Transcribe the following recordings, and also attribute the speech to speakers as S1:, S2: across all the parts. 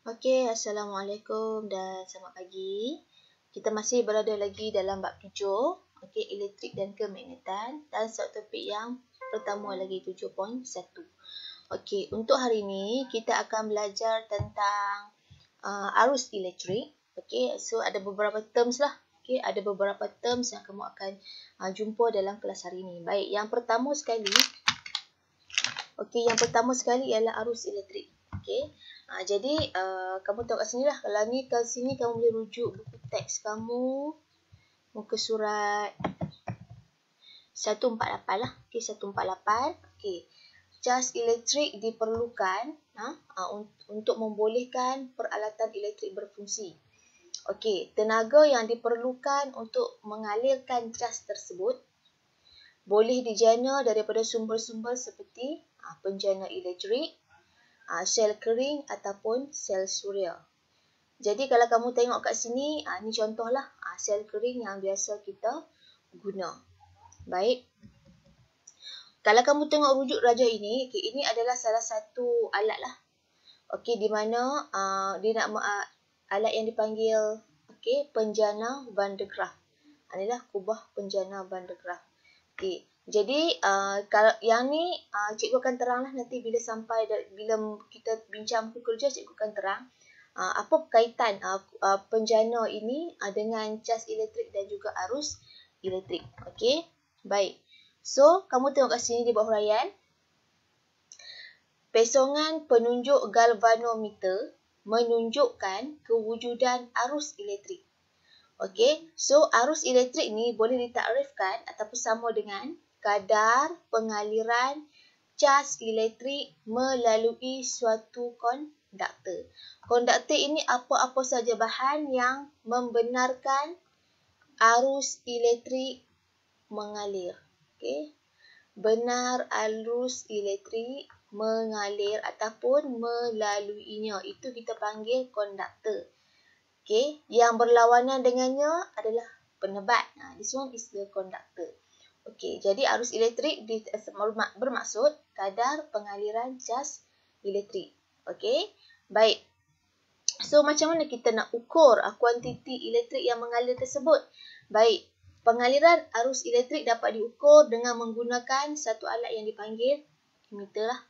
S1: Okey, Assalamualaikum dan selamat pagi. Kita masih berada lagi dalam bab 7, okey, elektrik dan kemagnetan, dan subtopik yang pertama lagi 7.1. Okey, untuk hari ini kita akan belajar tentang arus elektrik. Okey, so ada beberapa terms lah. Okey, ada beberapa terms yang kamu akan jumpa dalam kelas hari ini. Baik, yang pertama sekali ialah arus elektrik. Okey. Jadi kamu tengok kat sini lah. Kalau ni kat sini kamu boleh rujuk buku teks kamu, muka surat 148 lah. Okey, 148. Okey. Cas elektrik diperlukan untuk membolehkan peralatan elektrik berfungsi. Okey, tenaga yang diperlukan untuk mengalirkan cas tersebut boleh dijana daripada sumber-sumber seperti penjana elektrik, sel kering ataupun sel suria. Jadi kalau kamu tengok kat sini, ni contohlah sel kering yang biasa kita guna. Baik. Kalau kamu tengok rujuk raja ini, ini adalah salah satu alat lah. Okey, di mana dia nak alat yang dipanggil penjana Van de Graaff. Inilah kubah penjana Van de Graaff. Okey. Jadi kalau yang ni cikgu akan teranglah nanti bila kita bincang buku kerja, cikgu akan terang apa berkaitan penjana ini dengan cas elektrik dan juga arus elektrik. Okey. Baik. So, kamu tengok kat sini di bawah huraian. Pesongan penunjuk galvanometer menunjukkan kewujudan arus elektrik. Okey, so arus elektrik ni boleh ditakrifkan ataupun sama dengan kadar pengaliran cas elektrik melalui suatu konduktor. Konduktor ini apa-apa saja bahan yang membenarkan arus elektrik mengalir. Okey, benar arus elektrik mengalir ataupun melaluinya. Itu kita panggil konduktor. Okey, yang berlawanan dengannya adalah penebat. This one is the conductor. Okey, jadi arus elektrik bermaksud kadar pengaliran cas elektrik. Okey, baik. So, macam mana kita nak ukur kuantiti elektrik yang mengalir tersebut? Baik, pengaliran arus elektrik dapat diukur dengan menggunakan satu alat yang dipanggil ammeter lah.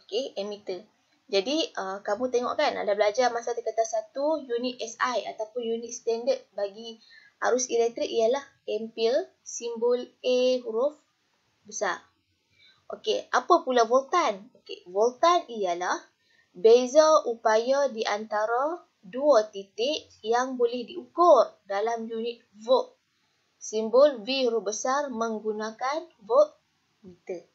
S1: Okey, ammeter. Jadi, kamu tengok kan, ada belajar masa tingkatan 1, unit SI ataupun unit standard bagi arus elektrik ialah ampere, simbol A huruf besar. Okey, apa pula voltan? Okey, voltan ialah beza upaya di antara dua titik yang boleh diukur dalam unit volt. Simbol V huruf besar menggunakan voltmeter.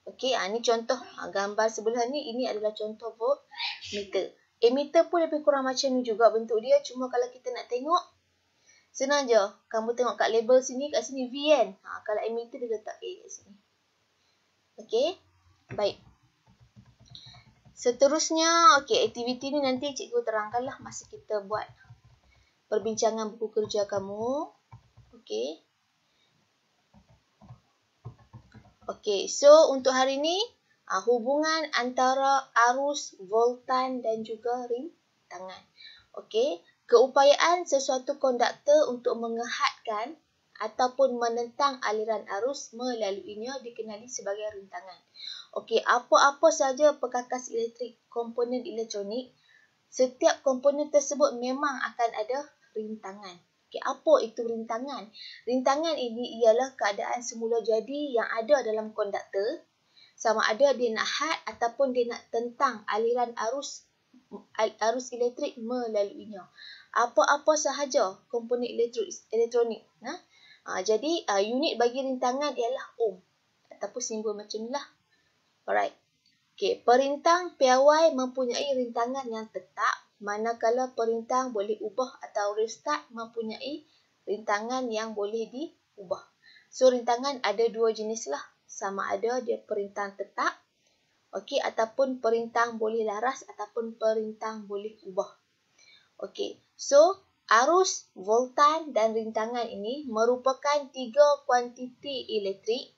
S1: Okey, ni contoh gambar sebelah ni, ini adalah contoh voltmeter. Ammeter pun lebih kurang macam ni juga bentuk dia, cuma kalau kita nak tengok senang je. Kamu tengok kat label sini, kat sini V kan. Kalau ammeter dia letak A kat sini. Okey, baik. Seterusnya, okey, aktiviti ni nanti cikgu terangkanlah masa kita buat perbincangan buku kerja kamu. Okey. Okey, so untuk hari ni hubungan antara arus, voltan dan juga rintangan. Okey, keupayaan sesuatu konduktor untuk mengehadkan ataupun menentang aliran arus melaluinya dikenali sebagai rintangan. Okey, apa-apa saja perkakas elektrik, komponen elektronik, setiap komponen tersebut memang akan ada rintangan. Okey, apa itu rintangan? Rintangan ini ialah keadaan semula jadi yang ada dalam konduktor, sama ada dia nak had ataupun dia nak tentang aliran arus elektrik melaluinya. Apa-apa sahaja komponen elektronik. Jadi unit bagi rintangan ialah ohm ataupun simbol macam inilah. Alright. Okey, perintang piawai mempunyai rintangan yang tetap, manakala perintang boleh ubah atau restart mempunyai rintangan yang boleh diubah. So, rintangan ada dua jenis lah. Sama ada dia perintang tetap, okey, ataupun perintang boleh laras ataupun perintang boleh ubah. Okey, so arus, voltan dan rintangan ini merupakan tiga kuantiti elektrik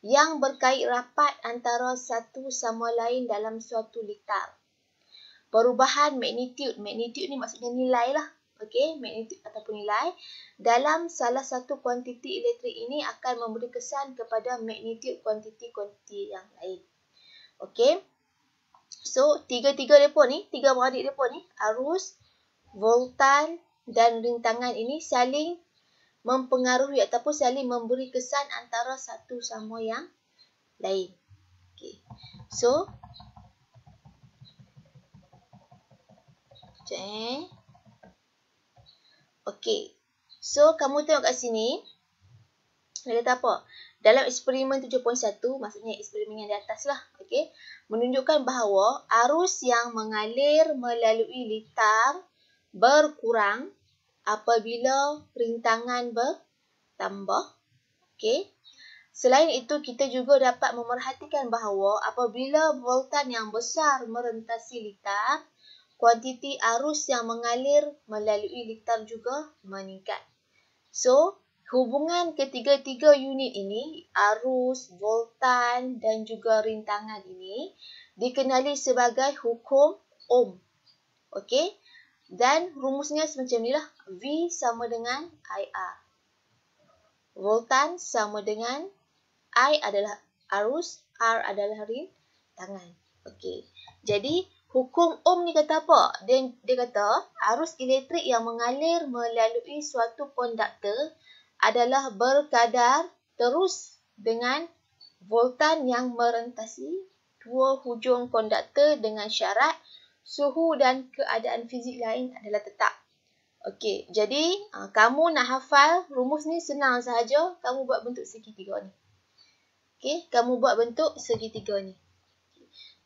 S1: yang berkait rapat antara satu sama lain dalam suatu lingkar. perubahan magnitude. Magnitude ni maksudnya nilai lah. Okey, magnitude ataupun nilai dalam salah satu kuantiti elektrik ini akan memberi kesan kepada magnitude kuantiti-kuantiti yang lain. Okey. So, tiga-tiga depa ni, tiga beradik depa ni, arus, voltan dan rintangan ini saling mempengaruhi ataupun saling memberi kesan antara satu sama yang lain. Okey. So, okey. So, kamu tengok kat sini. Dia kata apa? Dalam eksperimen 7.1, maksudnya eksperimen yang di atas lah. Okey. Menunjukkan bahawa arus yang mengalir melalui litar berkurang apabila rintangan bertambah. Okey. Selain itu, kita juga dapat memerhatikan bahawa apabila voltan yang besar merentasi litar, kuantiti arus yang mengalir melalui litar juga meningkat. So, hubungan ketiga-tiga unit ini, arus, voltan dan juga rintangan ini, dikenali sebagai hukum Ohm. Okey? Dan rumusnya semacam ni lah. V sama dengan IR. Voltan sama dengan I adalah arus, R adalah rintangan. Okey. Jadi, hukum Ohm ni kata apa? Dia kata arus elektrik yang mengalir melalui suatu konduktor adalah berkadar terus dengan voltan yang merentasi dua hujung konduktor dengan syarat suhu dan keadaan fizik lain adalah tetap. Okey, jadi kamu nak hafal rumus ni senang sahaja. Kamu buat bentuk segitiga ni. Okey, kamu buat bentuk segitiga ni.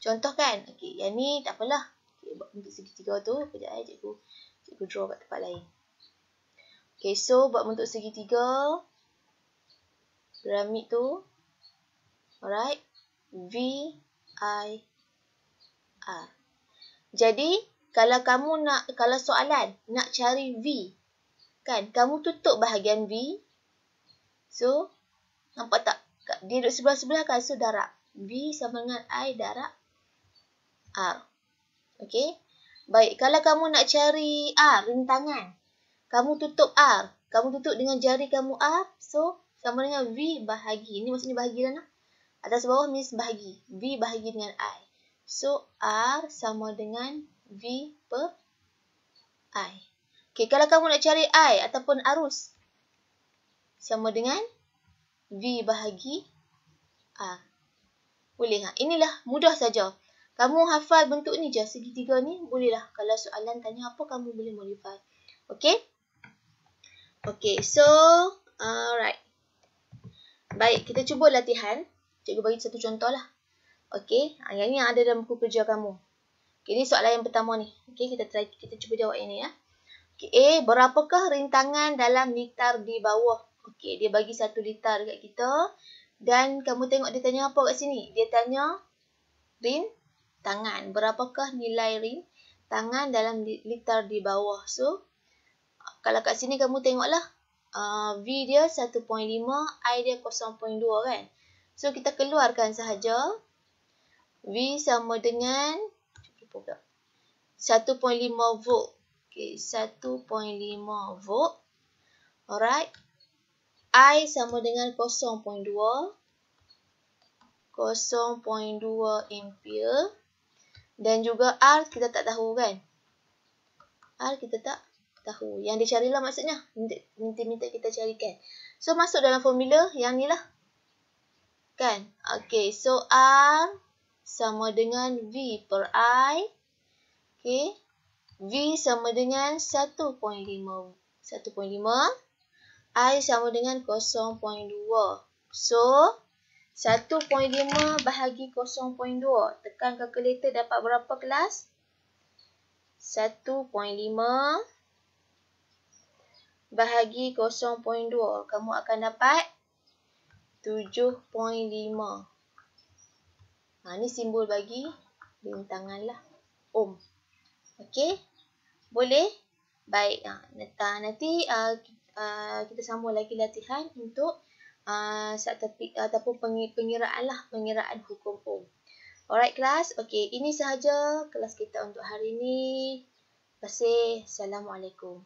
S1: Contoh kan? Okey, yang ni tak apalah. Okey, buat bentuk segitiga tu. Kejap cikgu draw kat tempat lain. Okey, so buat bentuk segitiga. Piramid tu. Alright. V, I, R. Jadi, kalau soalan nak cari V, kan? Kamu tutup bahagian V. So, nampak tak? Dia duduk sebelah-sebelah kan? So, darab. V sama dengan I darab R. Okey. Baik, kalau kamu nak cari R, rintangan. Kamu tutup R. Kamu tutup dengan jari kamu R. So, sama dengan V bahagi. Ini maksudnya bahagi lah. Atas bawah means bahagi. V bahagi dengan I. So, R sama dengan V per I. Okey, kalau kamu nak cari I ataupun arus, sama dengan V bahagi R. Boleh tak? Inilah mudah saja. Kamu hafal bentuk ni je, segitiga ni, bolehlah. Kalau soalan tanya apa, kamu boleh modify. Okey? Okey, so, alright. Baik, kita cuba latihan. Cikgu bagi satu contoh lah. Okey, yang ni yang ada dalam buku kerja kamu. Okey, ini soalan yang pertama ni. Okey, kita cuba jawab yang ni ya. Okey, A, berapakah rintangan dalam litar di bawah? Okey, dia bagi 1 litar dekat kita. Dan kamu tengok dia tanya apa kat sini? Dia tanya rintangan. Berapakah nilai rintangan dalam litar di bawah? So, kalau kat sini kamu tengoklah. V dia 1.5, I dia 0.2 kan? So, kita keluarkan sahaja. V sama dengan 1.5 volt. Okay, 1.5 volt. Alright. I sama dengan 0.2. 0.2 ampere. Dan juga R kita tak tahu kan? R kita tak tahu. Yang dicarilah maksudnya. Minta kita carikan. So, masuk dalam formula yang ni lah. Kan? Okay, so R sama dengan V per I. Okay. V sama dengan 1.5. I sama dengan 0.2. So, 1.5 bahagi 0.2. Tekan kalkulator dapat berapa kelas? 1.5 bahagi 0.2. Kamu akan dapat 7.5. Ni simbol bagi rintangan lah. Ohm. Okey? Boleh? Baik. Nanti kita sambung lagi latihan untuk ataupun pengiraan lah. Pengiraan hukum Ohm. Alright kelas, okey, ini sahaja kelas kita untuk hari ini. Terima kasih. Assalamualaikum.